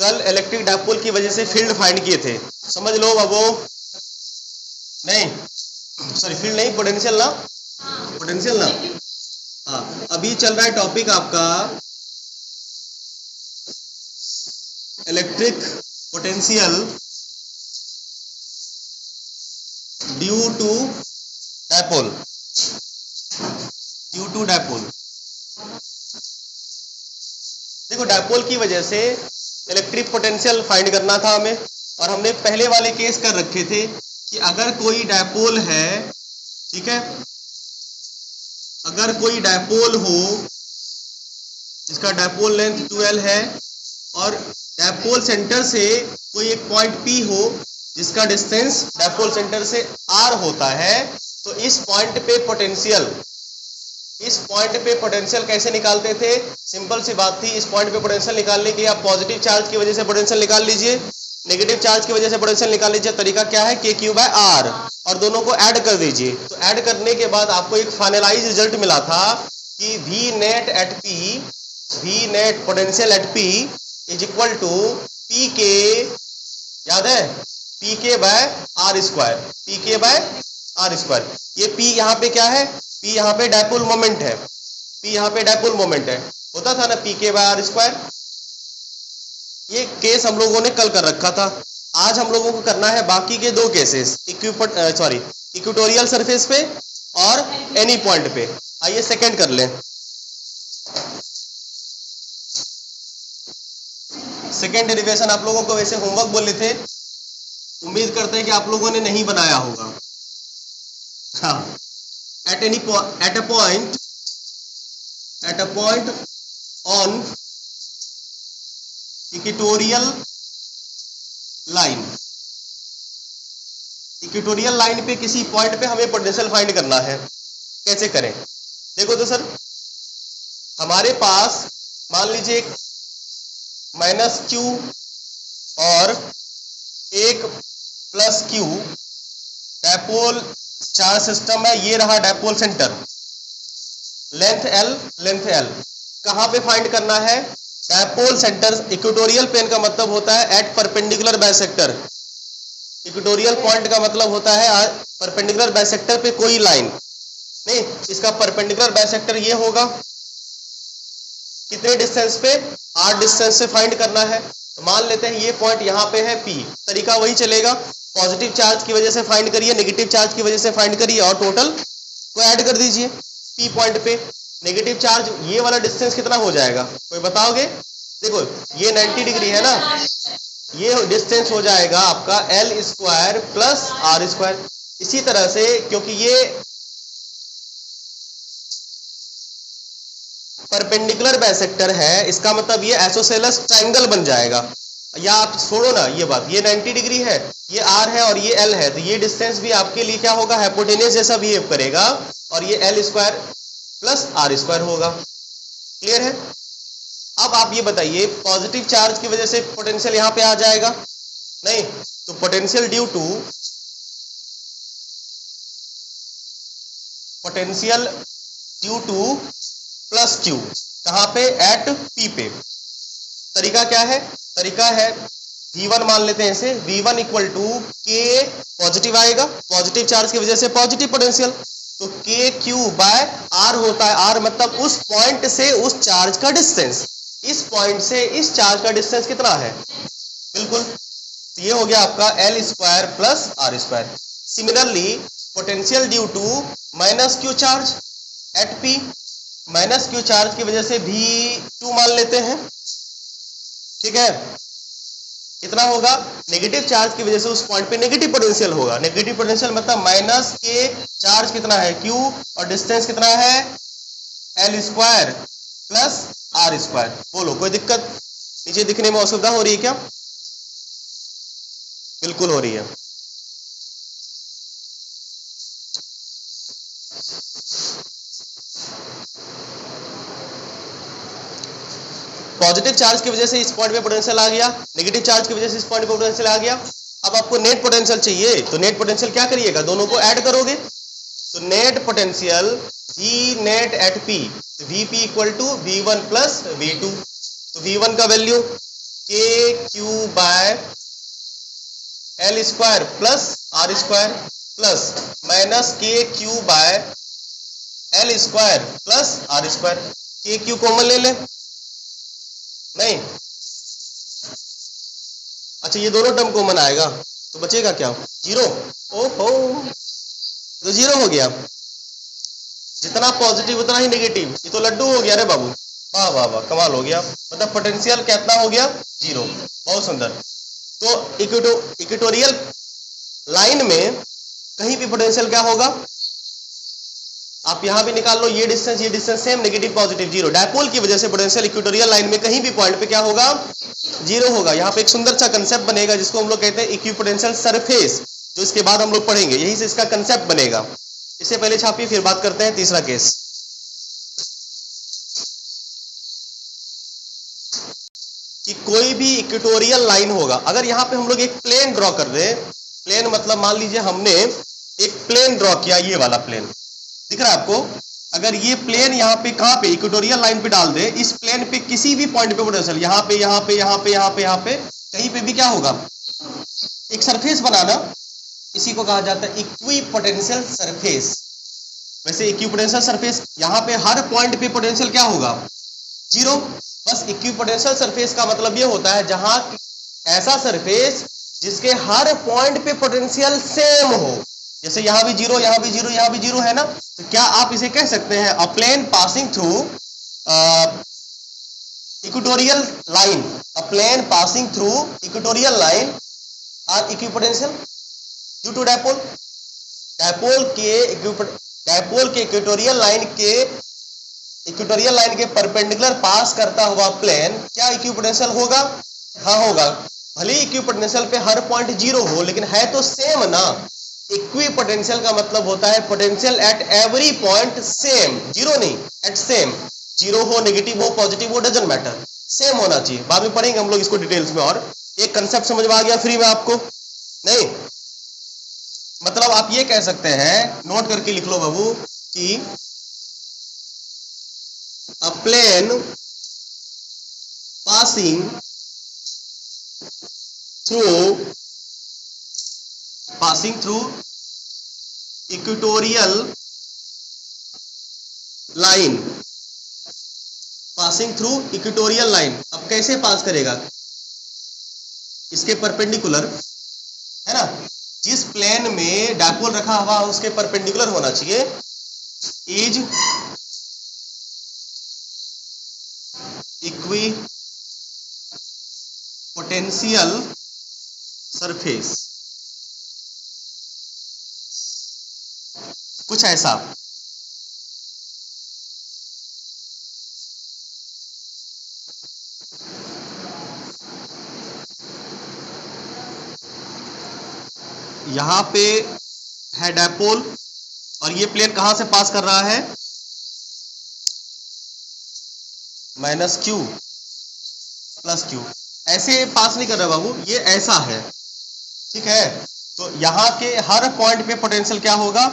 कल electric dipole की वजह से फील्ड फाइंड किए थे, समझ लो बाबू। नहीं सॉरी, फील्ड नहीं, पोटेंशियल ना, पोटेंशियल ना। हाँ, अभी चल रहा है टॉपिक आपका electric potential due to dipole, due to dipole. देखो, डायपोल की वजह से इलेक्ट्रिक पोटेंशियल फाइंड करना था हमें, और हमने पहले वाले केस कर रखे थे कि अगर कोई डायपोल है, ठीक है, अगर कोई डायपोल हो जिसका डायपोल लेंथ 12 है और डायपोल सेंटर से कोई एक पॉइंट P हो जिसका डिस्टेंस डायपोल सेंटर से R होता है, तो इस पॉइंट पे पोटेंशियल कैसे निकालते थे? सिंपल सी बात थी, इस पॉइंट पे पोटेंशियल निकालने के लिए आप पॉजिटिव चार्ज की वजह से पोटेंशियल निकाल लीजिए, नेगेटिव चार्ज की वजह से पोटेंशियल निकाल लीजिए। तरीका क्या है? KQ/R, और दोनों को ऐड कर दीजिए। तो ऐड करने के बाद आपको एक फाइनलाइज रिजल्ट मिला था कि V net potential at P is equal to PK, याद है, PK/R स्क्वायर, PK/R स्क्वायर। ये P यहाँ पे क्या है? P यहाँ पे डायपोल मोमेंट है, P यहाँ पे डायपोल मोमेंट है, होता था ना PK/R स्क्वायर। ये केस हम लोगों ने कल कर रखा था। आज हम लोगों को करना है बाकी के दो केसेस, इक्वेटोरियल सरफेस पे और एनी पॉइंट पे। आइए सेकंड कर लें। सेकंड डेरिवेशन आप लोगों को वैसे होमवर्क बोले थे, उम्मीद करते हैं कि आप लोगों ने नहीं बनाया होगा। हाँ, at a point on equatorial line पे किसी पॉइंट पे हमें पोटेंशियल फाइंड करना है। कैसे करें? देखो तो सर, हमारे पास मान लीजिए एक -Q और एक +Q डायपोल चार्ज सिस्टम है। ये रहा डायपोल सेंटर, लेंथ L। कहाँ पे फाइंड करना है? Dipole centre. इक्वेटोरियल प्लेन का मतलब होता है at perpendicular bisector. Equatorial point का मतलब होता है परपेंडिकुलर बाइसेक्टर पे कोई लाइन नहीं, इसका परपेंडिकुलर बाइसेक्टर ये होगा। कितने डिस्टेंस पे? R डिस्टेंस से फाइंड करना है। तो मान लेते हैं ये पॉइंट यहाँ पे है P। तरीका वही चलेगा, पॉजिटिव चार्ज की वजह से फाइंड करिए, नेगेटिव चार्ज की वजह से फाइंड करिए, और टोटल को ऐड कर दीजिए। P पॉइंट पे नेगेटिव चार्ज, ये वाला डिस्टेंस कितना हो जाएगा? कोई बताओगे? देखो, ये 90 डिग्री है ना, ये डिस्टेंस हो जाएगा आपका L square plus R square. इसी तरह से, क्योंकि ये परपेंडिकुलर बाइसेक्टर है, इसका मतलब ये आइसोसेलेस ट्रायंगल बन जाएगा। या आप छोड़ो ना ये बात, ये 90 डिग्री है, ये R है और ये L है, तो ये डिस्टेंस भी आपके लिए क्या होगा? हाइपोटेन्यूज जैसा बिहेव करेगा, और ये L square plus R square होगा। क्लियर है? अब आप ये बताइए, पॉजिटिव चार्ज की वजह से पोटेंशियल यहाँ पे आ जाएगा नहीं, तो पोटेंशियल ड्यू टू +Q, कहाँ पे? एट P पे। तरीका क्या है? तरीका है V1 मान लेते हैं इसे, V1 equal to K, positive आएगा, पॉजिटिव चार्ज की वजह से पॉजिटिव पोटेंशियल, तो KQ/R होता है। R मतलब उस पॉइंट से उस चार्ज का डिस्टेंस। इस पॉइंट से इस चार्ज का डिस्टेंस कितना है? बिल्कुल, तो ये हो गया आपका L square plus R square. Similarly potential due to -Q charge at P, -Q charge की वजह से V2 मान लेते हैं, ठीक है। कितना होगा? नेगेटिव चार्ज की वजह से उस पॉइंट पे नेगेटिव पोटेंशियल होगा। नेगेटिव पोटेंशियल मतलब -K, चार्ज कितना है? Q, और डिस्टेंस कितना है? L square plus R square. बोलो, कोई दिक्कत? नीचे दिखने में असुविधा हो रही है क्या? बिल्कुल हो रही है। पॉजिटिव चार्ज की वजह से इस पॉइंट पे पोटेंशियल आ गया, नेगेटिव चार्ज की वजह से इस पॉइंट पे पोटेंशियल आ गया। अब आपको नेट पोटेंशियल चाहिए, तो नेट पोटेंशियल क्या करिएगा? दोनों को ऐड करोगे, तो net potential V net at P, Vp equal to V1 plus V2। तो V1 का value K Q by L square plus R square plus minus K Q by L square plus R square. K Q common ले ले, नहीं, अच्छा ये दोनों term common आएगा तो बचेगा क्या, जीरो। ओहो, तो जीरो हो गया, जितना पॉजिटिव उतना ही नेगेटिव, ये तो लड्डू हो गया रे बाबू, वाह वाह वाह, कमाल हो गया। मतलब पोटेंशियल कितना हो गया, जीरो, बहुत सुंदर। तो इक्वेटोरियल लाइन में कहीं भी पोटेंशियल क्या होगा, आप यहां भी निकाल लो, ये distance same, negative positive zero. Dipole की वजह से पोटेंशियल इक्वेटोरियल लाइन में कहीं भी पॉइंट पे क्या होगा, जीरो होगा। यहाँ पे एक सुंदर सा कंसेप्ट बनेगा जिसको हम लोग कहते हैं इक्विपोटेंशियल सरफेस, जो इसके बाद हम लोग पढ़ेंगे, यही से इसका कंसेप्ट बनेगा। इससे पहले छापिए, फिर बात करते हैं तीसरा केस। कि कोई भी इक्वेटोरियल लाइन होगा, अगर यहाँ पे हम लोग एक प्लेन ड्रॉ कर रहे हैं, प्लेन मतलब मान लीजिए हमने एक प्लेन ड्रॉ किया, ये वाला प्लेन दिख रहा है आपको, अगर ये प्लेन यहाँ पे कहाँ पे इक्वेटोरियल लाइन पे डाल दे, इस प्लेन पे किसी भी पॉइंट पे पोटेंशियल, यहाँ पे यहाँ पे यहाँ पे यहाँ पे यहाँ पे कहीं पे भी क्या होगा, एक सरफेस बनाना, इसी को कहा जाता है इक्विपोटेंशियल सरफेस। वैसे इक्विपोटेंशियल सरफेस यहाँ पे हर पॉइंट पे पोटेंशियल क्या होगा, जीरो। बस इक्विपोटेंशियल सरफेस का मतलब ये होता है जहां ऐसा सरफेस जिसके हर पॉइंट पे पोटेंशियल सेम हो, जैसे यहाँ भी जीरो, यहाँ भी जीरो, यहाँ भी जीरो है ना, तो क्या आप इसे कह सकते हैं a plane passing through equatorial line, a plane passing through equatorial line are equipotential due to dipole. Dipole के इक्वेटोरियल लाइन के परपेंडिकुलर पास करता हुआ प्लेन क्या इक्विपोटेंशियल होगा, हाँ होगा। भले इक्विपोटेंशियल पे हर पॉइंट जीरो हो, लेकिन है तो सेम ना। इक्विपोटेंशियल का मतलब होता है potential at every point same, zero नहीं, एट सेम, जीरो हो, नेगेटिव हो, पॉजिटिव हो, डजंट मैटर, सेम होना चाहिए। बाद में पढ़ेंगे हम लोग इसको डिटेल्स में। और एक कंसेप्ट समझ में आ गया फ्री में आपको, नहीं, मतलब आप ये कह सकते हैं, नोट करके लिख लो बाबू, कि a plane passing through equatorial line, passing through equatorial line. अब कैसे पास करेगा, इसके परपेंडिकुलर है ना, जिस प्लेन में डायपोल रखा हुआ उसके परपेंडिकुलर होना चाहिए, इज इक्विपोटेंशियल सरफेस, कुछ ऐसा। यहां पे है डायपोल और ये प्लेन कहां से पास कर रहा है, माइनस क्यू प्लस क्यू, ऐसे पास नहीं कर रहा बाबू, ये ऐसा है, ठीक है। तो यहाँ के हर पॉइंट पे पोटेंशियल क्या होगा,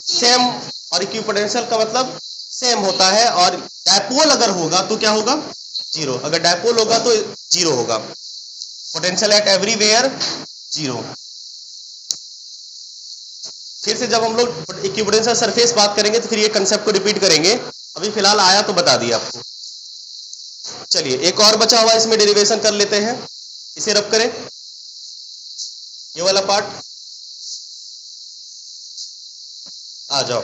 सेम, और इक्विपोटेंशियल का मतलब सेम होता है। और डायपोल अगर होगा तो क्या होगा, जीरो। अगर डायपोल होगा तो जीरो होगा, पोटेंशियल एट एवरीवेयर जीरो। फिर से जब हम लोग इक्विपोटेंशियल सरफेस बात करेंगे तो फिर ये कंसेप्ट को रिपीट करेंगे, अभी फिलहाल आया तो बता दिया आपको। चलिए एक और बचा हुआ, इसमें डेरिवेशन कर लेते हैं, इसे रब करें, ये वाला पार्ट, आ जाओ।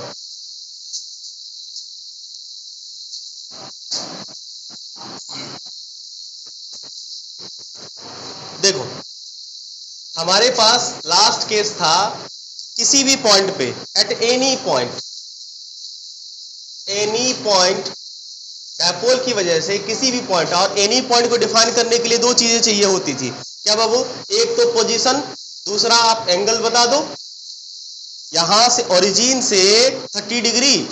देखो हमारे पास लास्ट केस था, किसी भी पॉइंट पे, एट एनी पॉइंट डायपोल की वजह से किसी भी पॉइंट, और एनी पॉइंट को डिफाइन करने के लिए दो चीजें चाहिए होती थी, क्या बाबू, एक तो पोजीशन, दूसरा आप एंगल बता दो। यहां से ओरिजिन से 30 डिग्री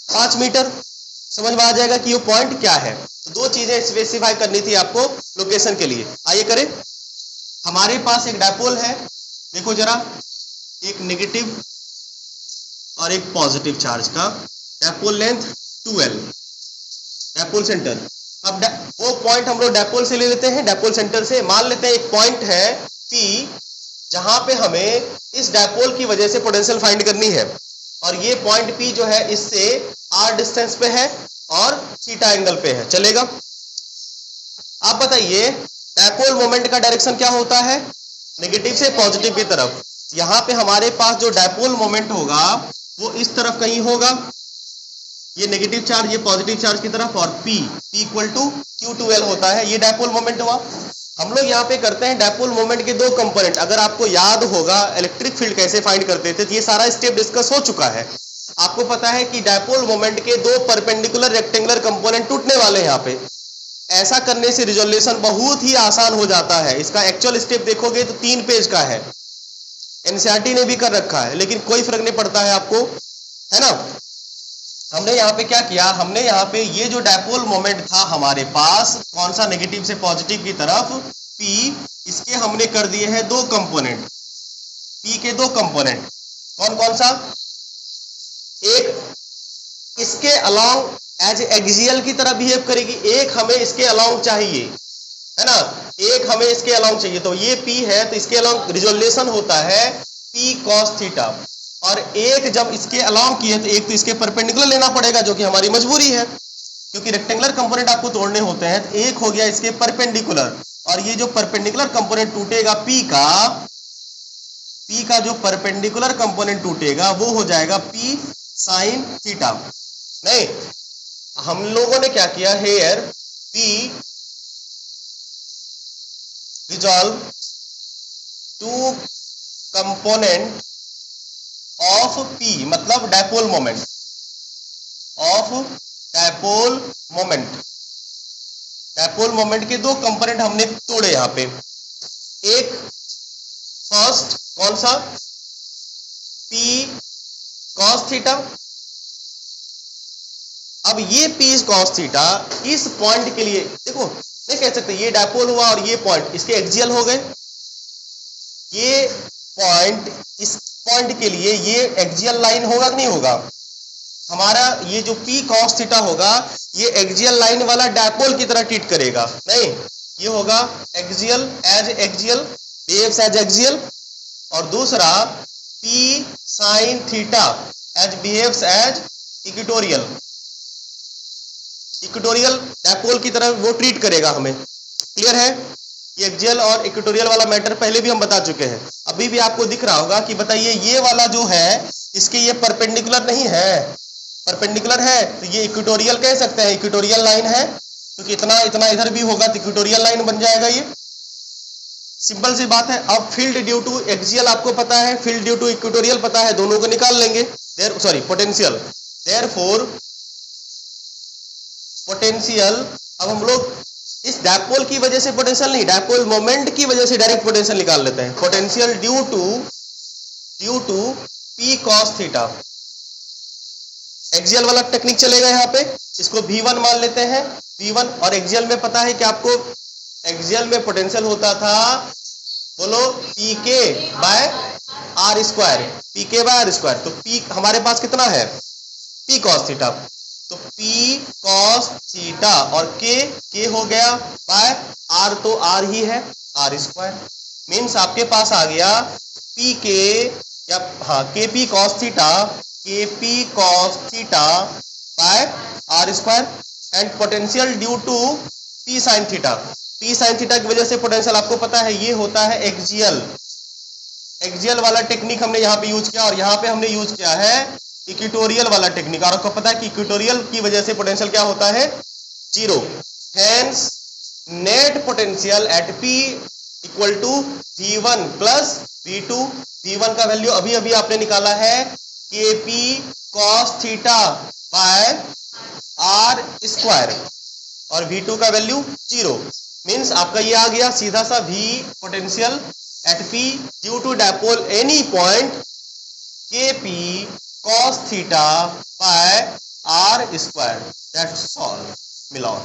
5 मीटर, समझ में आ जाएगा कि ये पॉइंट क्या है। तो दो चीजें स्पेसिफाई करनी थी आपको लोकेशन के लिए। आइए करें, हमारे पास एक डायपोल है, देखो जरा, एक नेगेटिव और एक पॉजिटिव चार्ज का, dipole length 2L, dipole centre अब वो पॉइंट हम लोग डायपोल से ले लेते हैं, डायपोल सेंटर से। मान लेते हैं एक पॉइंट है P, जहां पे हमें इस डायपोल की वजह से पोटेंशियल फाइंड करनी है, और ये पॉइंट P जो है इससे r डिस्टेंस पे है और थीटा एंगल पे है, चलेगा। आप बताइए डायपोल मोमेंट का डायरेक्शन क्या होता है? नेगेटिव से पॉजिटिव की तरफ। यहाँ पे हमारे पास जो डायपोल मोमेंट होगा वो इस तरफ कहीं होगा, ये नेगेटिव चार्ज, ये पॉजिटिव चार्ज की तरफ, और P इक्वल टू Q2L होता है, ये डायपोल मोमेंट हुआ। हम लोग यहाँ पे करते हैं डायपोल मोमेंट के दो कंपोनेंट। अगर आपको याद होगा इलेक्ट्रिक फील्ड कैसे फाइंड करते थे, तो ये सारा स्टेप डिस्कस हो चुका है। आपको पता है कि डायपोल मोमेंट के दो परपेंडिकुलर रेक्टेंगुलर कंपोनेंट टूटने वाले हैं यहाँ पे। ऐसा करने से रिजोल्यूशन बहुत ही आसान हो जाता है। इसका एक्चुअल स्टेप देखोगे तो 3 पेज का है, एनसीईआरटी ने भी कर रखा है, लेकिन कोई फर्क नहीं पड़ता है आपको, है ना। हमने यहाँ पे क्या किया, हमने यहाँ पे ये जो डायपोल मोमेंट था हमारे पास, कौन सा, नेगेटिव से पॉजिटिव की तरफ P, इसके हमने कर दिए हैं दो कंपोनेंट, P के दो कंपोनेंट। कौन कौन सा? एक इसके अलोंग एज एक्सियल की तरह बिहेव करेगी, एक हमें इसके अलोंग चाहिए, है ना, एक हमें इसके अलोंग चाहिए। तो ये P है तो इसके अलोंग रिजोल्यूशन होता है P cos थीटा, और एक जब इसके अलोंग की है तो एक तो इसके परपेंडिकुलर लेना पड़ेगा, जो कि हमारी मजबूरी है क्योंकि रेक्टेंगुलर कंपोनेंट आपको तोड़ने होते हैं। तो एक हो गया इसके परपेंडिकुलर, और ये जो परपेंडिकुलर कंपोनेंट टूटेगा P का जो परपेंडिकुलर कंपोनेंट टूटेगा वो हो जाएगा P sin थीटा। नहीं, हम लोगों ने क्या किया, here P resolve to component of P, मतलब dipole moment, of dipole moment. Dipole moment के दो कंपोनेंट हमने तोड़े यहाँ पे। एक फर्स्ट कौन सा, P cos थीटा। अब ये P cos थीटा इस पॉइंट के लिए, देखो नहीं कह सकते ये डायपोल हुआ और ये पॉइंट इसके एक्सियल हो गए, ये पॉइंट इस पॉइंट के लिए ये एक्सियल लाइन होगा कि नहीं होगा? हमारा ये जो P cos थीटा होगा ये एक्सियल लाइन वाला डायपोल की तरह ट्रीट करेगा, नहीं, ये होगा axial, as axial, behaves as axial. और दूसरा P sin theta as behaves as equatorial, equatorial dipole की तरह वो ट्रीट करेगा हमें। क्लियर है? ये एक्सियल और इक्वेटोरियल वाला मैटर पहले भी हम बता चुके हैं। अभी भी आपको दिख रहा होगा कि बताइए ये वाला जो है इसके ये परपेंडिकुलर नहीं है, परपेंडिकुलर है तो ये इक्वेटोरियल कह सकते हैं, इक्वेटोरियल लाइन है, क्योंकि इतना इतना इधर भी होगा तो इक्वेटोरियल लाइन बन जाएगा। ये सिंपल सी बात है। अब फील्ड ड्यू टू एक्सियल आपको पता है, फील्ड ड्यू टू इक्वेटोरियल पता है, दोनों को निकाल लेंगे। पोटेंशियल, देयरफॉर पोटेंशियल, अब हम लोग इस डायपोल की वजह से पोटेंशियल नहीं, डायपोल मोमेंट की वजह से डायरेक्ट पोटेंशियल निकाल लेते हैं। Potential due to P cos theta, axial वाला टेक्निक चलेगा यहाँ पे, इसको V1 मान लेते हैं, V1। और एक्सियल में पता है कि आपको एक्सियल में पोटेंशियल होता था, बोलो PK by R square, PK by R square. तो P हमारे पास कितना है, P cos थीटा, तो P cos थीटा और K हो गया बाय R, तो R ही है, R स्क्वायर। मीन्स आपके पास आ गया PK या हाँ KP cos theta, KP cos theta by R square, and potential due to P sin theta. P sin theta की वजह से पोटेंशियल आपको पता है ये होता है एक्सियल, एक्सियल वाला टेक्निक हमने यहाँ पे यूज किया, और यहाँ पे हमने यूज किया है इक्वेटोरियल वाला टेक्निक। और आपको पता है कि इक्वेटोरियल की वजह से पोटेंशियल क्या होता है, 0। Hence net potential at P equal to V1 plus V2। V1 का वैल्यू अभी अभी आपने निकाला है KP cos theta by R square, और V2 का वैल्यू 0। मीन्स आपका ये आ गया सीधा सा V potential at P due to dipole any point KP cos theta by R square. That's all. मिलाओ,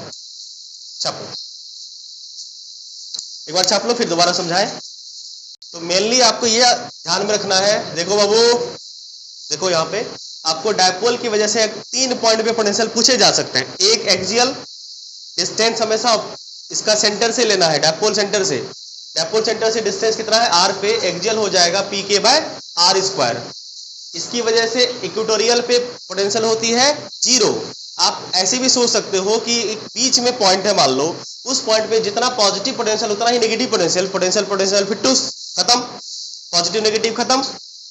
छापो, एक बार छाप लो फिर दोबारा समझाएं। तो मेनली आपको ये ध्यान में रखना है, देखो बाबू, देखो यहाँ पे आपको डायपोल की वजह से 3 पॉइंट पे पोटेंशियल पूछे जा सकते हैं। एक एक्सियल, डिस्टेंस हमेशा इसका सेंटर से लेना है, डायपोल सेंटर से। डायपोल सेंटर से डिस्टेंस कितना है, आर पे एक्सियल हो जाएगा पी के बाय आर स्क्वायर। इसकी वजह से इक्वेटोरियल पे पोटेंशियल होती है 0। आप ऐसे भी सोच सकते हो कि एक बीच में पॉइंट है, मान लो उस पॉइंट पे जितना पॉजिटिव पोटेंशियल उतना ही नेगेटिव पोटेंशियल, पोटेंशियल फिटूस खत्म, पॉजिटिव नेगेटिव खत्म।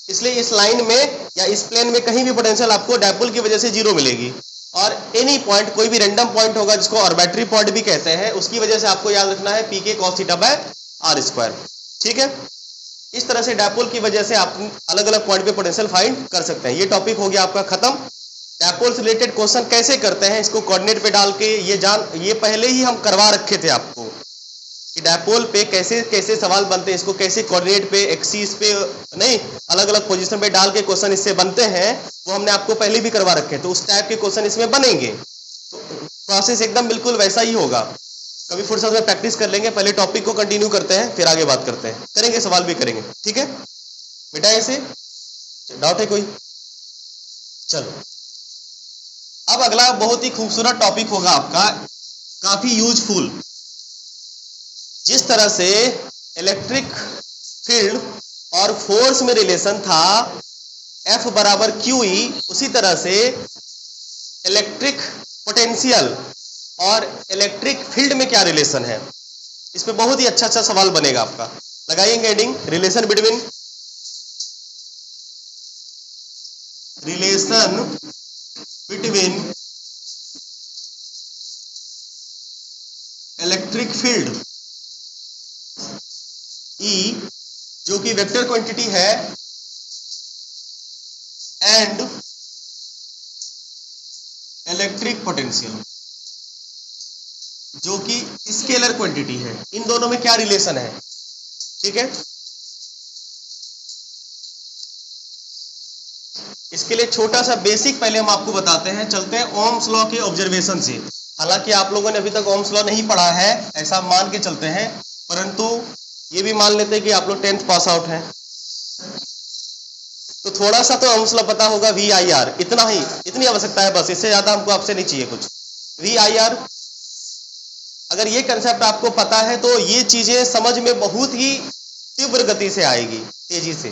इसलिए इस लाइन में या इस प्लेन में कहीं भी पोटेंशियल आपको डायपोल की वजह से 0 मिलेगी। और एनी पॉइंट, कोई भी रैंडम पॉइंट होगा जिसको ऑर्बिटरी पॉइंट भी कहते हैं, उसकी वजह से आपको याद रखना है P K cos theta by R square. ठीक है, इस तरह से डायपोल की वजह से आप अलग अलग पॉइंट पे पोटेंशियल फाइंड कर सकते हैं। ये टॉपिक हो गया आपका खत्म। डायपोल से रिलेटेड क्वेश्चन कैसे करते हैं, इसको कोऑर्डिनेट पे डाल के ये पहले ही हम करवा रखे थे आपको कि डायपोल पे कैसे कैसे सवाल बनते हैं, इसको कैसे कोऑर्डिनेट पे, एक्सिस पे नहीं, अलग अलग पोजीशन पे डाल के क्वेश्चन इससे बनते हैं, वो हमने आपको पहले भी करवा रखे। तो उस टाइप के क्वेश्चन इसमें बनेंगे। तो प्रोसेस एकदम बिल्कुल वैसा ही होगा। कभी फुर्सत में प्रैक्टिस कर लेंगे। पहले टॉपिक को कंटिन्यू करते हैं, फिर आगे बात करते हैं, करेंगे सवाल भी करेंगे। ठीक है बेटा, ऐसे डाउट है कोई? चलो, अब अगला बहुत ही खूबसूरत टॉपिक होगा आपका, काफी यूजफुल। जिस तरह से इलेक्ट्रिक फील्ड और फोर्स में रिलेशन था F बराबर QE, उसी तरह से इलेक्ट्रिक पोटेंशियल और इलेक्ट्रिक फील्ड में क्या रिलेशन है, इस पे बहुत ही अच्छा सवाल बनेगा आपका। लगाएंगे heading, relation between electric field E, जो कि वेक्टर क्वांटिटी है, एंड इलेक्ट्रिक पोटेंशियल, जो कि स्केलर क्वांटिटी है। इन दोनों में क्या रिलेशन है? ठीक है, इसके लिए छोटा सा बेसिक पहले हम आपको बताते हैं। चलते हैं ओम्स लॉ के ऑब्जर्वेशन से। हालांकि आप लोगों ने अभी तक ओम्स लॉ नहीं पढ़ा है, ऐसा मान के चलते हैं, परंतु ये भी मान लेते हैं कि आप लोग 10th पास आउट हैं, तो थोड़ा सा तो ओम्स लॉ पता होगा। VIR, इतना ही, इतनी आवश्यकता है बस, इससे ज्यादा हमको आपसे नहीं चाहिए कुछ। VIR, अगर ये कंसेप्ट आपको पता है तो ये चीजें समझ में बहुत ही तीव्र गति से आएगी, तेजी से,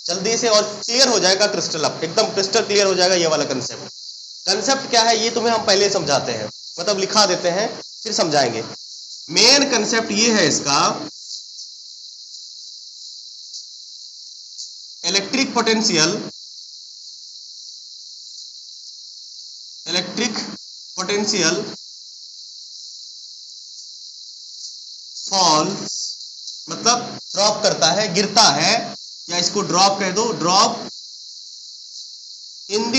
जल्दी से, और क्लियर हो जाएगा, क्रिस्टल अप, एकदम क्रिस्टल क्लियर हो जाएगा ये वाला कंसेप्ट। कंसेप्ट क्या है ये तुम्हें हम पहले समझाते हैं, मतलब लिखा देते हैं फिर समझाएंगे। मेन कंसेप्ट ये है इसका, इलेक्ट्रिक पोटेंशियल फॉल, मतलब ड्रॉप करता है, गिरता है, या इसको ड्रॉप कह दो, drop in the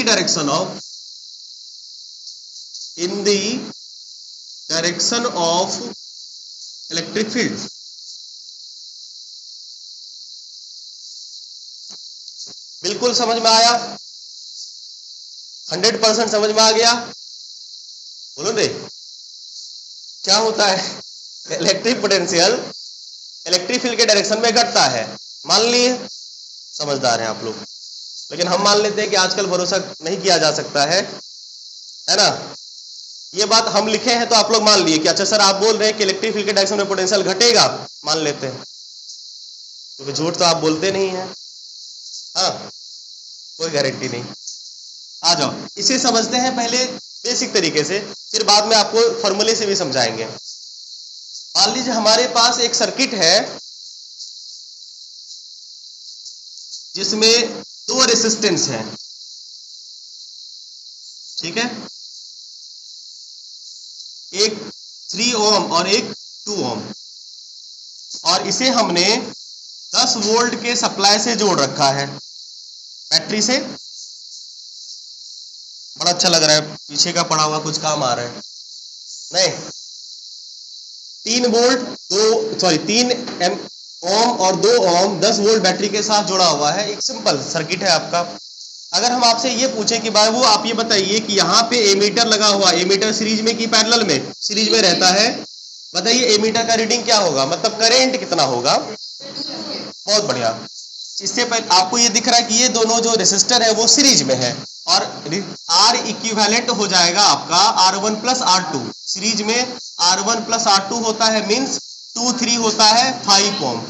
direction of electric field. बिल्कुल समझ में आया? 100% समझ में आ गया? बोलो रे, क्या होता है? इलेक्ट्रिक पोटेंशियल इलेक्ट्रिक फील्ड के डायरेक्शन में घटता है, मान लिए, समझदार हैं आप लोग। लेकिन हम मान लेते हैं कि आजकल भरोसा नहीं किया जा सकता है ना। ये बात हम लिखे हैं तो आप लोग मान लिए कि अच्छा सर आप बोल रहे हैं कि इलेक्ट्रिक फील्ड के डायरेक्शन में पोटेंशियल घटेगा, मान लेते हैं, क्योंकि झूठ तो आप बोलते नहीं हैं। हाँ, कोई गारंटी नहीं। आ जाओ, इसे समझते हैं पहले बेसिक तरीके से, फिर बाद में आपको फॉर्मूले से भी समझाएंगे। मान लीजिए हमारे पास एक सर्किट है जिसमें 2 रेसिस्टेंस हैं, ठीक है, एक 3 ओम और एक 2 ओम, और इसे हमने 10 वोल्ट के सप्लाई से जोड़ रखा है, बैटरी से। बड़ा अच्छा लग रहा है, पीछे का पड़ा हुआ कुछ काम आ रहा है नहीं। 3 ओम और 2 ओम 10 वोल्ट बैटरी के साथ जुड़ा हुआ है, एक सिंपल सर्किट है आपका। अगर हम आपसे ये पूछें कि भाई वो आप ये बताइए कि यहाँ पे एमीटर लगा हुआ, एमीटर सीरीज में कि पैरेलल में? सीरीज में रहता है। बताइए एमीटर का रीडिंग क्या होगा, मतलब करंट कितना होगा? बहुत बढ़िया। इससे पहले आपको ये दिख रहा है कि ये दोनों जो रेसिस्टर है वो सीरीज में है, और R इक्विवेलेंट हो जाएगा आपका R1 प्लस R2। सीरीज में R1 प्लस R2 होता है मीन्स 2 3 होता है 5 ओम।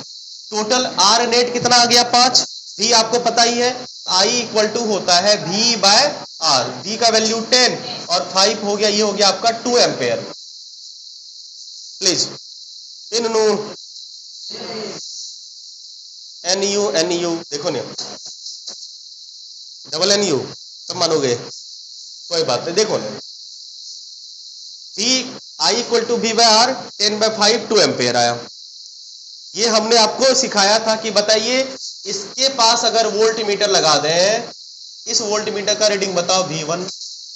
टोटल R नेट कितना आ गया 5। V आपको पता ही है, I इक्वल टू होता है V बाय R। V का वैल्यू 10 और 5 हो गया, ये हो गया आपका 2 एम्पेयर। प्लीज NU देखो नहीं, डबल NU सब मानोगे, कोई बात नहीं। देखो I equal to V by R 10/5 2 ampere आया। ये हमने आपको सिखाया था कि बताइए इसके पास अगर वोल्ट मीटर लगा दें, इस वोल्ट मीटर का रीडिंग बताओ V1।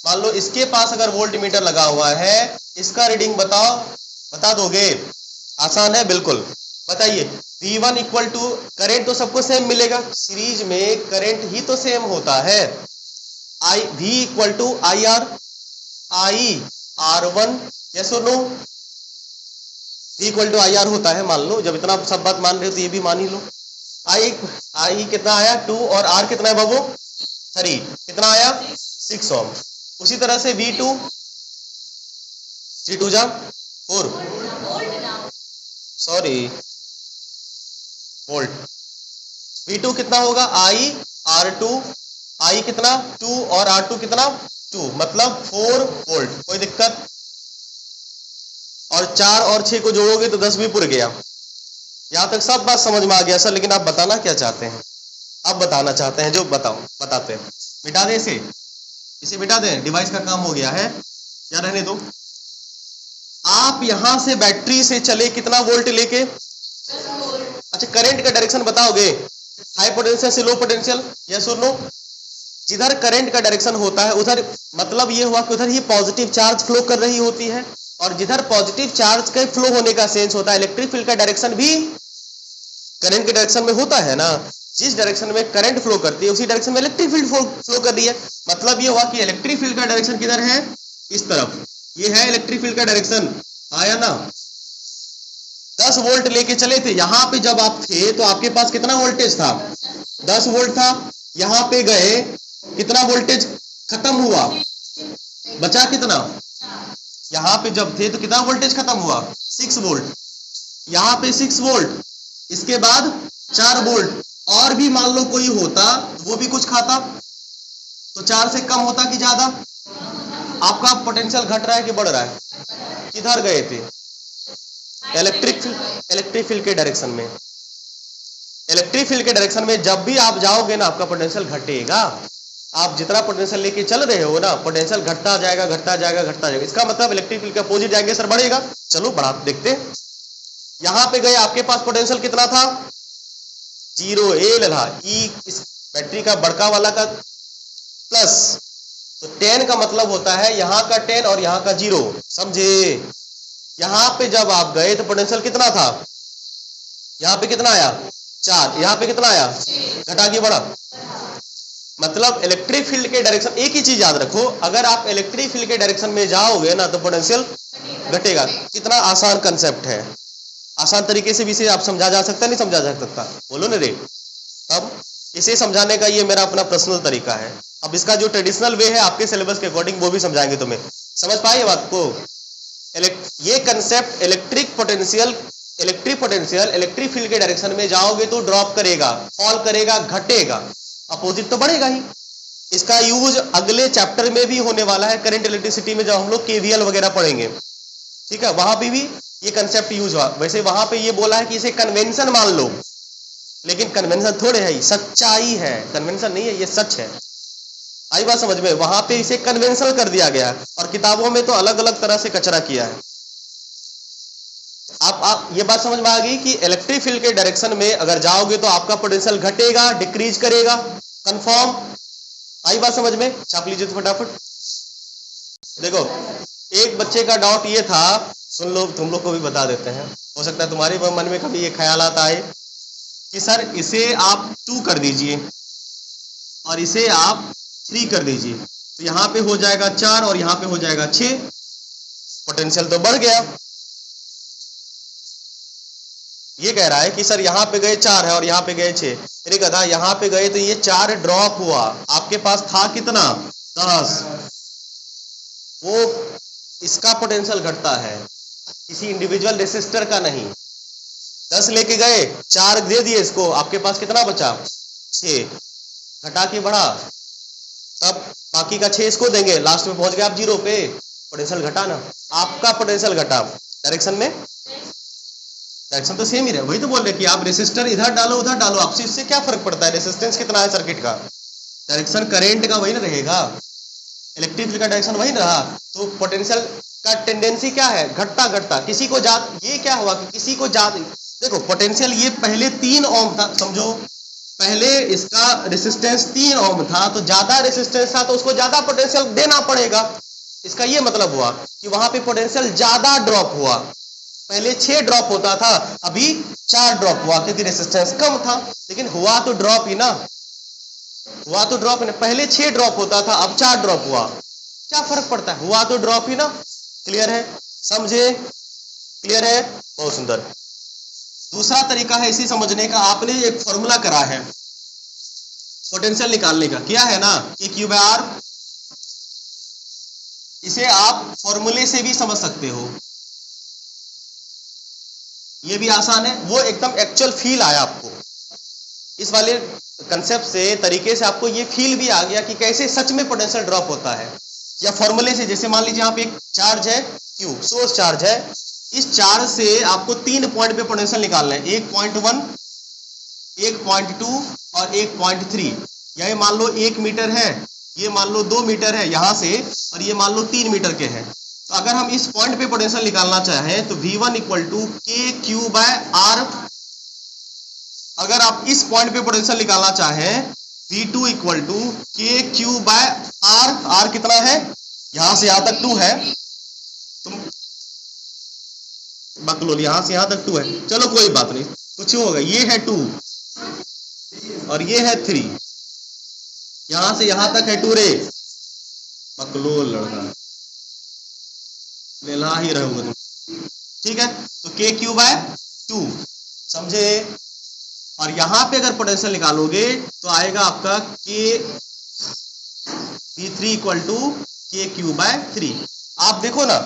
मान लो इसके पास अगर वोल्ट मीटर लगा हुआ है, इसका रीडिंग बताओ, बता दोगे? आसान है बिल्कुल। बताइए V1 इक्वल टू, करेंट तो सबको सेम मिलेगा, सीरीज में करंट ही तो सेम होता है। V equal to IR, I R1, yes और no? V equal to IR होता है, मान लो। जब इतना सब बात मान रहे हो तो ये भी मान ही लो। I कितना आया 2 और R कितना है बाबू 3, कितना आया 6 ओम। उसी तरह से V2 3 2 जा 4, सॉरी वोल्ट। V2 कितना होगा I R2, I कितना 2 और R2 कितना 2, मतलब 4 वोल्ट। कोई दिक्कत? और 4 और 6 को जोड़ोगे तो 10 भी पुर गया। यहां तक सब बात समझ में आ गया सर, लेकिन आप बताना क्या चाहते हैं? आप बताना चाहते हैं जो बताते हैं। मिटा दें इसे मिटा दें, डिवाइस का काम हो गया है या रहने दो? आप यहां से बैटरी से चले कितना वोल्ट लेके? अच्छा, करंट का डायरेक्शन बताओगे? हाई पोटेंशियल से लो पोटेंशियल, यस और नो? जिधर करंट का डायरेक्शन होता है उधर, मतलब ये हुआ कि उधर ही पॉजिटिव चार्ज फ्लो कर रही होती है, और जिधर पॉजिटिव चार्ज के फ्लो होने का सेंस होता है, इलेक्ट्रिक फील्ड का डायरेक्शन भी करंट के डायरेक्शन में होता है ना। जिस डायरेक्शन में करंट फ्लो करती है उसी डायरेक्शन में इलेक्ट्रिक फील्ड फ्लो कर रही है। मतलब ये हुआ कि इलेक्ट्रिक फील्ड का डायरेक्शन किधर है? इस तरफ। ये है इलेक्ट्रिक फील्ड का डायरेक्शन, आया ना? 10 वोल्ट लेके चले थे, यहां पे जब आप थे तो आपके पास कितना वोल्टेज था? 10 वोल्ट था। यहां पे गए, कितना वोल्टेज खत्म हुआ? बचा कितना? यहां पे जब थे तो कितना वोल्टेज खत्म हुआ? 6 वोल्ट। यहां पे 6 वोल्ट, इसके बाद 4 वोल्ट। और भी मान लो कोई होता वो भी कुछ खाता तो 4 से कम होता कि ज्यादा? आपका पोटेंशियल घट रहा है कि बढ़ रहा है? किधर गए थे? इलेक्ट्रिक फील्ड के डायरेक्शन में। इलेक्ट्रिक फील्ड के डायरेक्शन में जब भी आप जाओगे ना, आपका पोटेंशियल घटेगा। आप जितना पोटेंशियल लेके चल रहे हो ना, पोटेंशियल घटता जाएगा घटता जाएगा घटता जाएगा। इसका मतलब इलेक्ट्रिक फील्ड के अपोजिट जाएंगे सर, बढ़ेगा। चलो बढ़ा देखते हैं। यहां पे गए, आपके पास पोटेंशियल कितना था? 0 ए था। ई इस बैटरी का बड़का वाला का प्लस, तो 10 का मतलब होता है यहां का 10 और यहां का 0, समझे? यहां पे जब आप गए तो पोटेंशियल कितना था? यहां पे कितना आया? 4। यहां पे कितना आया? घटा के बढ़ा। मतलब इलेक्ट्रिक फील्ड के डायरेक्शन, एक ही चीज याद रखो, अगर आप इलेक्ट्रिक फील्ड के डायरेक्शन में जाओगे ना तो पोटेंशियल घटेगा। कितना आसान कंसेप्ट है। आसान तरीके से भी इसे आप समझा जा सकता है, नहीं समझा जा सकता? बोलो ना रे। अब इसे समझाने का ये मेरा अपना पर्सनल तरीका है। अब इसका जो ट्रेडिशनल वे है आपके सिलेबस के अकॉर्डिंग वो भी समझाएंगे तुम्हें। समझ पाए बात को? ये concept electric potential electric field के डायरेक्शन में जाओगे तो ड्रॉप करेगा, फॉल करेगा, घटेगा, अपोजिट तो बढ़ेगा ही। इसका यूज अगले चैप्टर में भी होने वाला है, करंट इलेक्ट्रिसिटी में, जब हम लोग केवीएल वगैरह पढ़ेंगे, ठीक है? वहां पे भी ये कंसेप्ट यूज हुआ। वैसे वहां पे ये बोला है कि इसे कन्वेंशन मान लो, लेकिन कन्वेंशन थोड़े है, सच्चाई है, कन्वेंशन नहीं है, ये सच है। आई बात समझ में? वहां पे इसे कन्वेंशनल कर दिया गया है और किताबों में तो अलग अलग तरह से कचरा किया है। आप ये बात समझ में आ गई कि इलेक्ट्रिक फील्ड के डायरेक्शन में अगर जाओगे तो आपका पोटेंशियल घटेगा, डिक्रीज करेगा, कंफर्म? आई बात समझ में? छाप लीजिए तो फटाफट। देखो, एक बच्चे का डाउट ये था, सुन लो, तुम लोग को भी बता देते हैं, हो सकता है तुम्हारे मन में कभी ये ख्यालात आए कि सर इसे आप 2 कर दीजिए और इसे आप 3 कर दीजिए, तो यहां पे हो जाएगा 4 और यहां पे हो जाएगा 6, पोटेंशियल तो बढ़ गया। ये कह रहा है कि सर यहां पे गए 4 है और यहां पे गए 6। मैंने कहा यहां पे गए तो ये 4 ड्रॉप हुआ, आपके पास था कितना? 10, वो इसका पोटेंशियल घटता है, किसी इंडिविजुअल रेसिस्टर का नहीं। 10 लेके गए, 4 दे दिए इसको, आपके पास कितना बचा? 6, घटा के बढ़ा, तब बाकी का 6 इसको देंगे, लास्ट में पहुंच गए आप 0 पे, पोटेंशियल घटा ना, आपका पोटेंशियल घटा। डायरेक्शन में, डायरेक्शन तो सेम ही रहे, वही तो बोल रहे कि आप रेसिस्टर इधर डालो उधर डालो, आपसे इससे क्या फर्क पड़ता है, रेसिस्टेंस कितना है सर्किट का, डायरेक्शन करंट का वही ना रहेगा, इलेक्ट्रिक फील्ड का डायरेक्शन वही रहा। तो पोटेंशियल का टेंडेंसी क्या है? घटता घटता। किसी को ये क्या हुआ कि किसी को देखो पोटेंशियल ये पहले 3 ओम था, समझो पहले इसका रेसिस्टेंस 3 ओम था, तो ज्यादा रेसिस्टेंस था तो उसको ज्यादा पोटेंशियल देना पड़ेगा। इसका ये मतलब हुआ कि वहां पे पोटेंशियल ज्यादा ड्रॉप हुआ, पहले 6 ड्रॉप होता था, अभी 4 ड्रॉप हुआ क्योंकि रेसिस्टेंस कम था, लेकिन हुआ तो ड्रॉप ही ना, हुआ तो ड्रॉप ही ना। पहले 6 ड्रॉप होता था, अब 4 ड्रॉप हुआ, क्या फर्क पड़ता है, हुआ तो ड्रॉप ही ना। क्लियर है? समझे? क्लियर है? बहुत सुंदर। दूसरा तरीका है इसी समझने का, आपने एक फॉर्मूला करा है पोटेंशियल निकालने का, किया है ना, कि Q/R, इसे आप फॉर्मूले से भी समझ सकते हो, ये भी आसान है। वो एकदम एक्चुअल फील आया आपको, इस वाले कंसेप्ट से, तरीके से आपको ये फील भी आ गया कि कैसे सच में पोटेंशियल ड्रॉप होता है। या फॉर्मूले से, जैसे मान लीजिए यहाँ पे एक चार्ज है Q, सोर्स चार्ज है, इस चार्ज से आपको 3 पॉइंट पे पोटेंशियल निकालना है, 1.1, 1.2 और 1.3। यह मान लो 1 मीटर है, ये मान लो 2 मीटर है यहाँ से, और ये मान लो 3 मीटर के हैं। तो अगर हम इस पॉइंट पे पोटेंशियल निकालना चाहें तो V1 = KQ/R। अगर आप इस पॉइंट पे पोटेंशियल निकालना चाहें V2 = KQ/R। R कितना है? यहां से यहां तक 2 है, तुम बकलोल, यहां से यहां तक 2 है, चलो कोई बात नहीं, कुछ होगा, ये है 2 और ये है 3, यहां से यहां तक है 2 रे, बकलोल लड़का, लेला ही रहोगे तुम, ठीक है। तो KQ/2, समझे? और यहां पे अगर पोटेंशियल निकालोगे तो आएगा आपका V3 = KQ/3। आप देखो ना,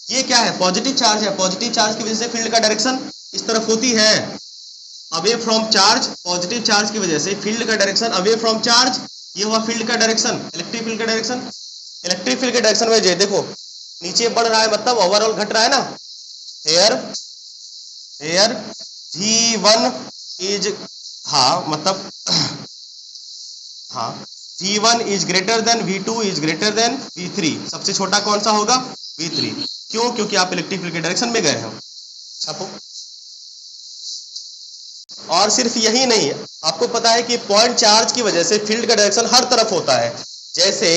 ये क्या है? पॉजिटिव चार्ज है, पॉजिटिव चार्ज की वजह से फील्ड का डायरेक्शन इस तरफ होती है, away from charge. Positive charge की वजह से फील्ड का डायरेक्शन अवे फ्रॉम चार्ज, ये हुआ फील्ड का डायरेक्शन, इलेक्ट्रिक फील्ड का डायरेक्शन। इलेक्ट्रिक फील्ड के डायरेक्शन में जो देखो नीचे बढ़ रहा है, मतलब ओवरऑल घट रहा है ना। हेयर V1 इज, हाँ मतलब हाँ, V1 is greater than V2 is greater than V3। सबसे छोटा कौन सा होगा? V3। क्यों? क्योंकि आप इलेक्ट्रिक फील्ड के डायरेक्शन में गए हैं। छापो। और सिर्फ यही नहीं, आपको पता है कि पॉइंट चार्ज की वजह से फील्ड का डायरेक्शन हर तरफ होता है। जैसे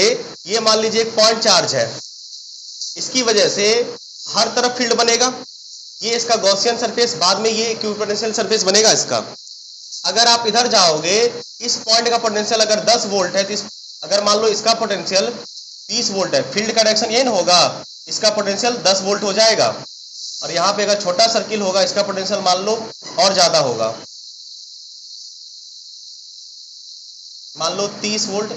ये मान लीजिए एक पॉइंट चार्ज है, इसकी वजह से हर तरफ फील्ड बनेगा, ये इसका गॉसियन सरफेस, बाद में ये इक्विपोटेंशियल सरफेस बनेगा इसका। अगर आप इधर जाओगे, इस पॉइंट का पोटेंशियल अगर 10 वोल्ट है, तो अगर मान लो इसका पोटेंशियल 20 वोल्ट है, फील्ड का डायरेक्शन ये ना होगा, इसका पोटेंशियल 10 वोल्ट हो जाएगा। और यहाँ पे अगर छोटा सर्किल होगा, इसका पोटेंशियल मान लो और ज्यादा होगा, मान लो 30 वोल्ट।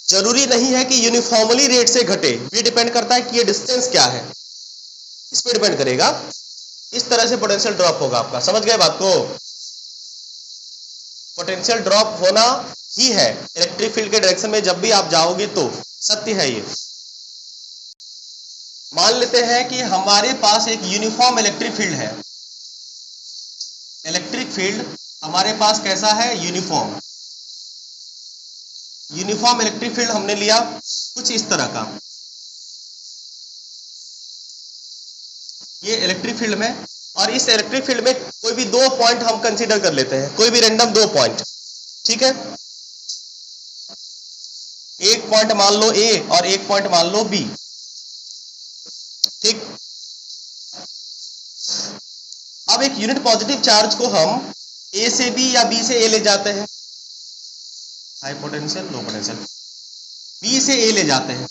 जरूरी नहीं है कि यूनिफॉर्मली रेट से घटे, ये डिपेंड करता है कि ये डिस्टेंस क्या है, इस पर डिपेंड करेगा। इस तरह से पोटेंशियल ड्रॉप होगा आपका। समझ गए बात को? पोटेंशियल ड्रॉप होना ही है इलेक्ट्रिक फील्ड के डायरेक्शन में, जब भी आप जाओगे तो सत्य है ये। मान लेते हैं कि हमारे पास एक यूनिफॉर्म इलेक्ट्रिक फील्ड है। इलेक्ट्रिक फील्ड हमारे पास कैसा है? यूनिफॉर्म। यूनिफॉर्म इलेक्ट्रिक फील्ड हमने लिया कुछ इस तरह का, ये इलेक्ट्रिक फील्ड में, और इस इलेक्ट्रिक फील्ड में कोई भी 2 पॉइंट हम कंसीडर कर लेते हैं, कोई भी रैंडम 2 पॉइंट, ठीक है। एक पॉइंट मान लो A और एक पॉइंट मान लो B, ठीक। अब एक यूनिट पॉजिटिव चार्ज को हम A से B या B से A ले जाते हैं, high potential low potential, B से A ले जाते हैं,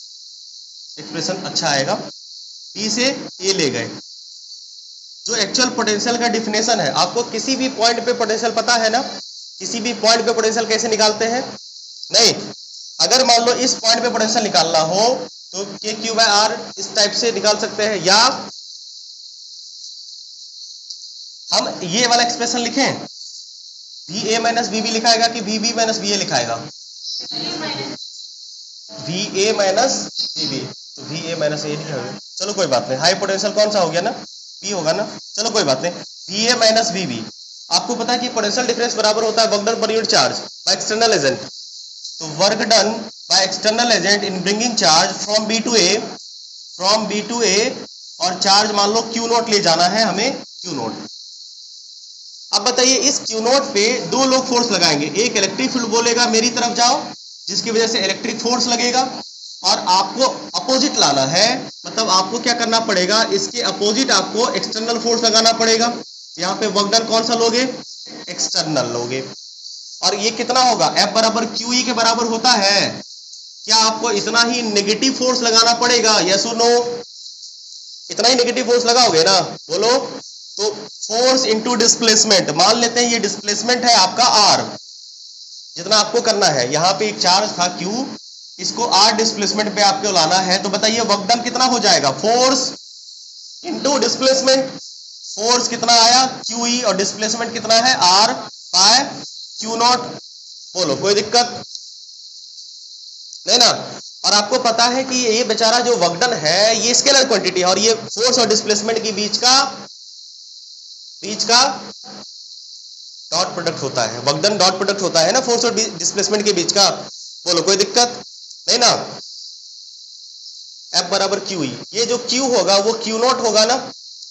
एक्सप्रेशन अच्छा आएगा। B से A ले गए, जो एक्चुअल पोटेंशियल का डिफिनेशन है, आपको किसी भी पॉइंट पे पोटेंशियल पता है ना, किसी भी पॉइंट पे पोटेंशियल कैसे निकालते हैं? नहीं, अगर मान लो इस पॉइंट पे पोटेंशियल निकालना हो तो के क्यू बाय आर इस टाइप से निकाल सकते हैं, या हम ये वाला एक्सप्रेशन लिखें, V A minus V B लिखाएगा कि V B minus V A लिखाएगा? V A minus V B, तो वी ए माइनस ए लिखाएगा। चलो कोई बात नहीं, हाई पोटेंशियल कौन सा हो गया ना, पी होगा ना। चलो कोई बात नहीं, V A minus V B. आपको पता है कि पोटेंशियल डिफरेंस बराबर होता है work done per unit charge by external agent. तो work done by external agent in bringing charge from B to A, और चार्ज मान लो क्यू नोट ले जाना है हमें, क्यू नोट। अब बताइए इस क्यू नोट पे दो लोग फोर्स लगाएंगे, एक इलेक्ट्रिक फील्ड बोलेगा मेरी तरफ जाओ, जिसकी वजह से इलेक्ट्रिक फोर्स लगेगा, और आपको अपोजिट लाना है, मतलब आपको क्या करना पड़ेगा, इसके अपोजिट आपको एक्सटर्नल फोर्स लगाना पड़ेगा। यहाँ पे वर्क डन कौन सा लोगे, एक्सटर्नल लोगे, और ये कितना होगा, F बराबर क्यू ई के बराबर होता है। क्या आपको इतना ही नेगेटिव फोर्स लगाना पड़ेगा, यस और नो? इतना ही नेगेटिव फोर्स लगाओगे ना, बोलो? तो फोर्स इनटू डिस्प्लेसमेंट, मान लेते हैं ये डिस्प्लेसमेंट है आपका R, जितना आपको करना है। यहाँ पे एक चार्ज था Q, इसको R डिस्प्लेसमेंट पे आपको लाना है, तो बताइए वर्क डन कितना हो जाएगा, फोर्स इनटू डिस्प्लेसमेंट। फोर्स कितना आया QE, और डिस्प्लेसमेंट कितना है R बाय Q नॉट। बोलो कोई दिक्कत नहीं ना? और आपको पता है कि ये बेचारा जो वर्क डन है ये स्केलर क्वांटिटी है, और ये फोर्स और डिस्प्लेसमेंट के बीच का डॉट प्रोडक्ट होता है। वर्क डन डॉट प्रोडक्ट होता है ना फोर्स और डिस्प्लेसमेंट के बीच का। बोलो कोई दिक्कत नहीं ना? F बराबर QE, ये जो Q होगा वो Q नॉट होगा ना,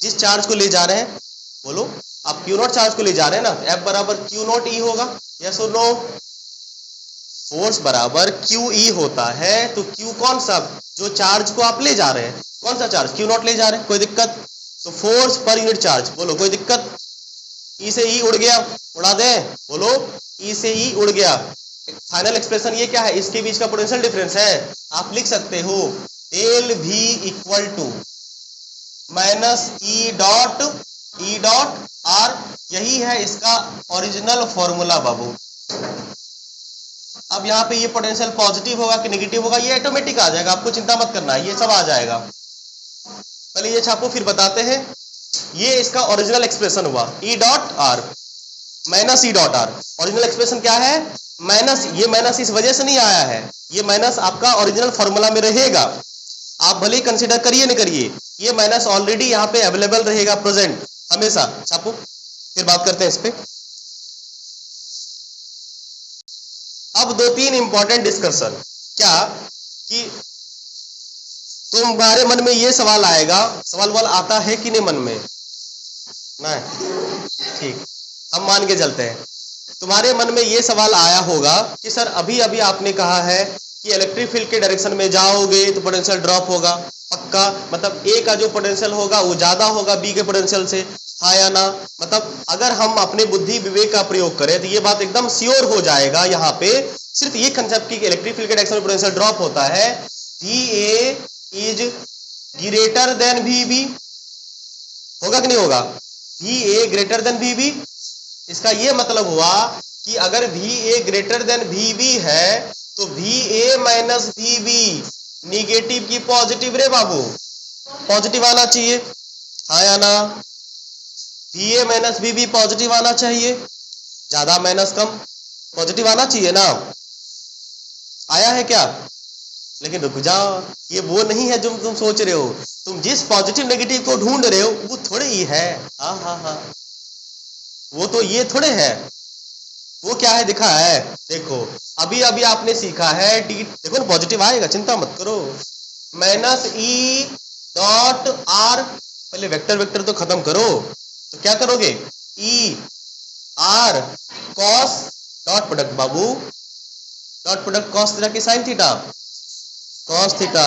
जिस चार्ज को ले जा रहे हैं। बोलो आप Q नॉट चार्ज को ले जा रहे हैं ना, F बराबर Q नॉट E होगा, यस और नो? फोर्स बराबर QE होता है, तो Q कौन सा, जो चार्ज को आप ले जा रहे हैं, कौन सा चार्ज, Q नॉट ले जा रहे हैं, कोई दिक्कत? तो फोर्स पर यूनिट चार्ज, बोलो कोई दिक्कत? E से E उड़ गया, उड़ा दें, बोलो E से E उड़ गया। फाइनल एक्सप्रेशन ये क्या है, इसके बीच का पोटेंशियल डिफरेंस है। आप लिख सकते हो del V equal to minus E dot R, यही है इसका ओरिजिनल फॉर्मूला बाबू। अब यहाँ पे ये पोटेंशियल पॉजिटिव होगा कि नेगेटिव होगा, ये ऑटोमेटिक आ जाएगा, आपको चिंता मत करना, ये सब आ जाएगा। पहले ये छापो फिर बताते हैं। ये इसका ओरिजिनल एक्सप्रेशन हुआ, ई dot are minus E dot are. Original expression क्या है, माइनस, ये माइनस इस वजह से नहीं आया है, ये माइनस आपका ओरिजिनल फॉर्मूला में रहेगा, आप भले ही कंसीडर करिए नहीं करिए, ये माइनस ऑलरेडी यहाँ पे अवेलेबल रहेगा, प्रेजेंट हमेशा। छापो फिर बात करते हैं इस पे। अब दो तीन इंपॉर्टेंट डिस्कशन, क्या कि तुम्हारे मन में ये सवाल आएगा, सवाल वाल आता है कि नहीं मन में? नहीं, ठीक, हम मान के चलते हैं। तुम्हारे मन में ये सवाल आया होगा कि सर अभी अभी आपने कहा है कि इलेक्ट्रिक फील्ड के डायरेक्शन में जाओगे तो पोटेंशियल ड्रॉप होगा, पक्का? मतलब ए का जो पोटेंशियल होगा वो ज्यादा होगा बी के पोटेंशियल से, हाँ या ना? मतलब अगर हम अपने बुद्धि विवेक का प्रयोग करें तो ये बात एकदम श्योर हो जाएगा। यहाँ पे सिर्फ ये कंसेप्ट की इलेक्ट्रिक फील्ड के डायरेक्शन में पोटेंशियल ड्रॉप होता है, VA is greater than VB, होगा कि नहीं होगा? VA ग्रेटर देन VB, इसका ये मतलब हुआ कि अगर VA ग्रेटर देन VB है तो VA माइनस VB निगेटिव की पॉजिटिव रे बाबू, पॉजिटिव आना चाहिए, हाँ या ना? VA माइनस VB पॉजिटिव आना चाहिए, ज्यादा माइनस कम पॉजिटिव आना चाहिए ना? आया है क्या? लेकिन रुक जाओ, ये वो नहीं है जो तुम सोच रहे हो। तुम जिस पॉजिटिव नेगेटिव को ढूंढ रहे हो वो थोड़े ही है, हाँ हाँ हाँ, वो तो ये थोड़े है। वो क्या है दिखा है, देखो अभी अभी आपने सीखा है डी, देखो ना पॉजिटिव आएगा, चिंता मत करो। माइनस ई डॉट आर, पहले वेक्टर वेक्टर तो खत्म करो, तो क्या करोगे, E R cos dot product बाबू, डॉट प्रोडक्ट कॉस थीटा की साइन थीटा, कॉस थीटा,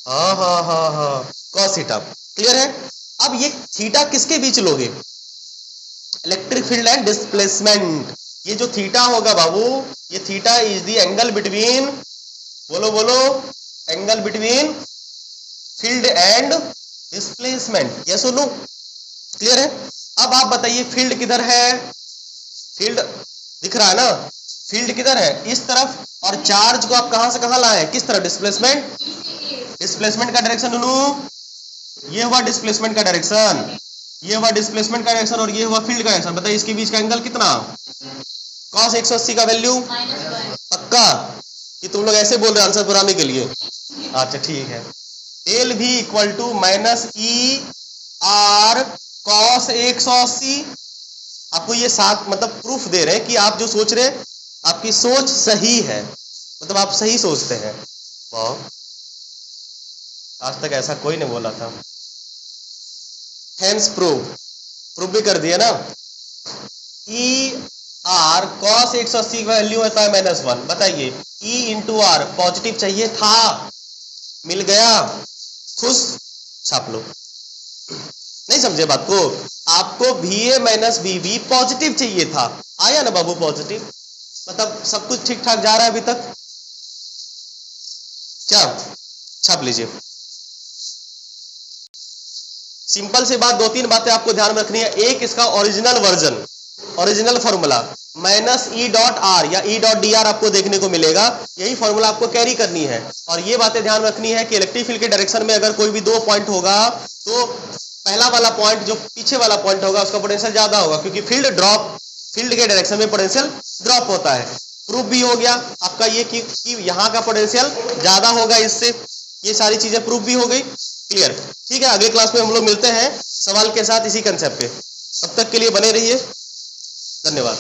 हाँ हाँ हाँ हाँ कॉस थीटा, क्लियर है? अब ये थीटा किसके बीच लोगे, इलेक्ट्रिक फील्ड एंड डिस्प्लेसमेंट। ये जो थीटा होगा बाबू, ये theta is the angle between, बोलो बोलो, angle between field and displacement, yes और नो? क्लियर है? अब आप बताइए फील्ड किधर है, फील्ड दिख रहा है ना, फील्ड किधर है, इस तरफ और चार्ज को आप कहां से कहां लाए, किस तरह, डिस्प्लेसमेंट, डिस्प्लेसमेंट का डायरेक्शन नूनू, ये हुआ डिस्प्लेसमेंट का डायरेक्शन, ये हुआ डिस्प्लेसमेंट का डायरेक्शन और ये हुआ फील्ड का डायरेक्शन। बताइए इसके बीच का एंगल कितना, cos 180 का वैल्यू पक्का कि तुम लोग ऐसे बोल रहे आंसर बनाने के लिए? अच्छा ठीक है। डेल भी equal to minus E R cos 180। आपको ये साथ मतलब प्रूफ दे रहे हैं कि आप जो सोच रहे हैं आपकी सोच सही है, मतलब आप सही सोचते हैं। वाह, आज तक ऐसा कोई नहीं बोला था। हेंस प्रूफ भी कर दिया ना। ई आर cos 180 का वैल्यू होता है -1। बताइए ई इंटू आर पॉजिटिव चाहिए था, मिल गया, खुश, छाप लो। नहीं समझे बात को? आपको VA माइनस BB पॉजिटिव चाहिए था, आया ना बाबू पॉजिटिव, मतलब सब कुछ ठीक ठाक जा रहा है अभी तक, क्या? छाप लीजिए। सिंपल सी बात, 2-3 बातें आपको ध्यान में रखनी है। एक, इसका original version, original formula -E.R या E.DR आपको देखने को मिलेगा, यही फॉर्मूला आपको कैरी करनी है। और ये बातें ध्यान रखनी है कि इलेक्ट्रिक फील्ड के डायरेक्शन में अगर कोई भी 2 पॉइंट होगा तो पहला वाला पॉइंट जो पीछे वाला पॉइंट होगा उसका पोटेंशियल ज्यादा होगा, क्योंकि फील्ड के डायरेक्शन में पोटेंशियल ड्रॉप होता है। प्रूफ भी हो गया आपका ये कि यहाँ का पोटेंशियल ज्यादा होगा इससे, ये सारी चीजें प्रूफ भी हो गई। क्लियर? ठीक है, अगले क्लास में हम लोग मिलते हैं सवाल के साथ इसी कंसेप्ट पे। तब तक के लिए बने रहिए, धन्यवाद।